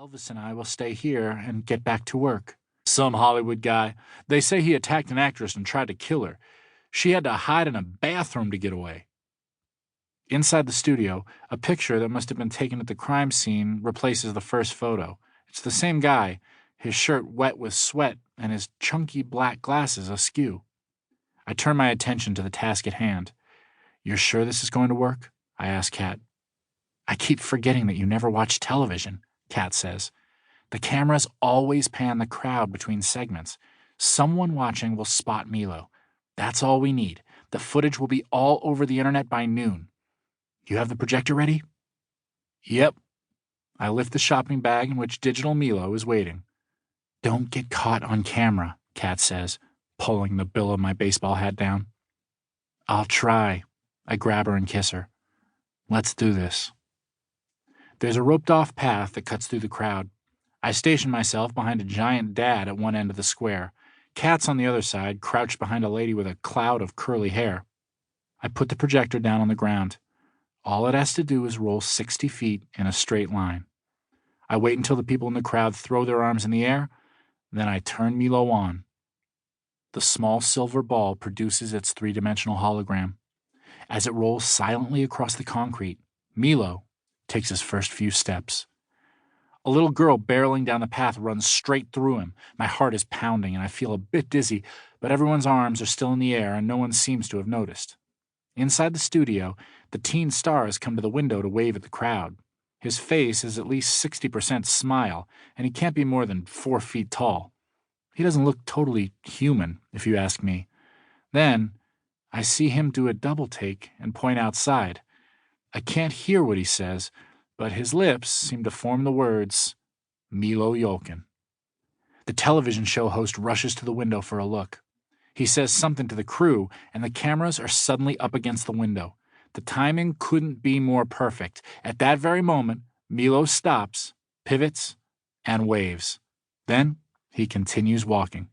Elvis and I will stay here and get back to work. Some Hollywood guy. They say he attacked an actress and tried to kill her. She had to hide in a bathroom to get away. Inside the studio, a picture that must have been taken at the crime scene replaces the first photo. It's the same guy, his shirt wet with sweat and his chunky black glasses askew. I turn my attention to the task at hand. You're sure this is going to work? I ask Kat. I keep forgetting that you never watch television, Kat says. The cameras always pan the crowd between segments. Someone watching will spot Milo. That's all we need. The footage will be all over the internet by noon. You have the projector ready? Yep. I lift the shopping bag in which digital Milo is waiting. Don't get caught on camera, Kat says, pulling the bill of my baseball hat down. I'll try. I grab her and kiss her. Let's do this. There's a roped-off path that cuts through the crowd. I station myself behind a giant dad at one end of the square. Kat's on the other side, crouched behind a lady with a cloud of curly hair. I put the projector down on the ground. All it has to do is roll 60 feet in a straight line. I wait until the people in the crowd throw their arms in the air, then I turn Milo on. The small silver ball produces its three-dimensional hologram. As it rolls silently across the concrete, Milo takes his first few steps. A little girl barreling down the path runs straight through him. My heart is pounding and I feel a bit dizzy, but everyone's arms are still in the air and no one seems to have noticed. Inside the studio, the teen star has come to the window to wave at the crowd. His face is at least 60% smile, and he can't be more than 4 feet tall. He doesn't look totally human, if you ask me. Then, I see him do a double take and point outside. I can't hear what he says, but his lips seem to form the words, Milo Yolkin. The television show host rushes to the window for a look. He says something to the crew, and the cameras are suddenly up against the window. The timing couldn't be more perfect. At that very moment, Milo stops, pivots, and waves. Then he continues walking.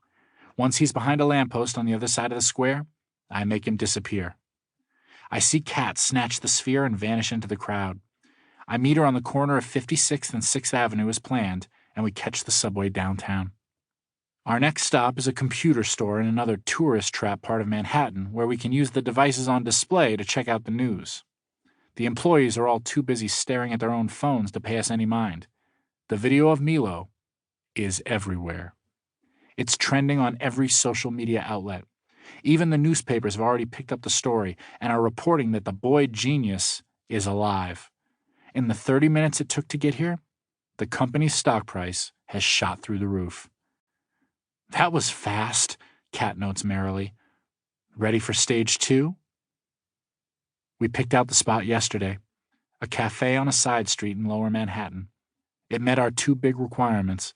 Once he's behind a lamppost on the other side of the square, I make him disappear. I see Kat snatch the sphere and vanish into the crowd. I meet her on the corner of 56th and 6th Avenue as planned, and we catch the subway downtown. Our next stop is a computer store in another tourist trap part of Manhattan where we can use the devices on display to check out the news. The employees are all too busy staring at their own phones to pay us any mind. The video of Milo is everywhere. It's trending on every social media outlet. Even the newspapers have already picked up the story and are reporting that the boy genius is alive. In the 30 minutes it took to get here, the company's stock price has shot through the roof. That was fast, Kat notes merrily. Ready for stage 2? We picked out the spot yesterday, a cafe on a side street in lower Manhattan. It met our 2 big requirements.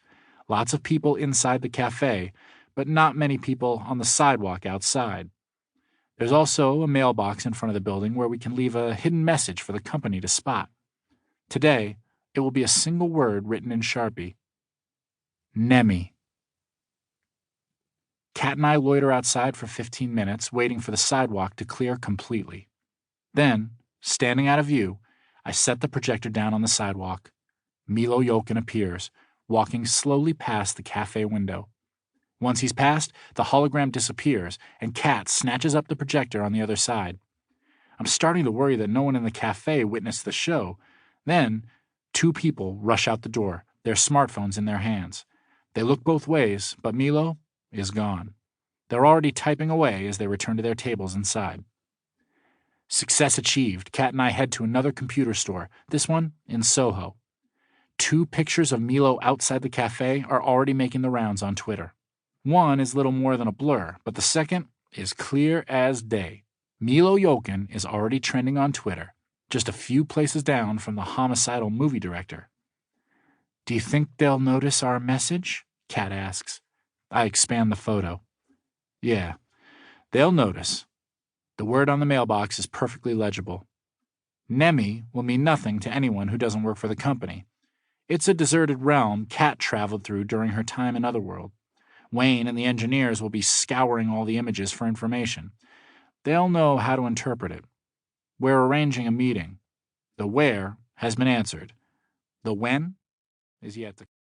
Lots of people inside the cafe, but not many people on the sidewalk outside. There's also a mailbox in front of the building where we can leave a hidden message for the company to spot. Today, it will be a single word written in Sharpie. Nemi. Kat and I loiter outside for 15 minutes, waiting for the sidewalk to clear completely. Then, standing out of view, I set the projector down on the sidewalk. Milo Yolkin appears, walking slowly past the cafe window. Once he's past, the hologram disappears, and Kat snatches up the projector on the other side. I'm starting to worry that no one in the cafe witnessed the show. Then, 2 people rush out the door, their smartphones in their hands. They look both ways, but Milo is gone. They're already typing away as they return to their tables inside. Success achieved. Kat and I head to another computer store, this one in Soho. 2 pictures of Milo outside the cafe are already making the rounds on Twitter. One is little more than a blur, but the second is clear as day. Milo Yolkin is already trending on Twitter, just a few places down from the homicidal movie director. Do you think they'll notice our message? Kat asks. I expand the photo. Yeah, they'll notice. The word on the mailbox is perfectly legible. Nemi will mean nothing to anyone who doesn't work for the company. It's a deserted realm Kat traveled through during her time in Otherworld. Wayne and the engineers will be scouring all the images for information. They'll know how to interpret it. We're arranging a meeting. The where has been answered. The when is yet to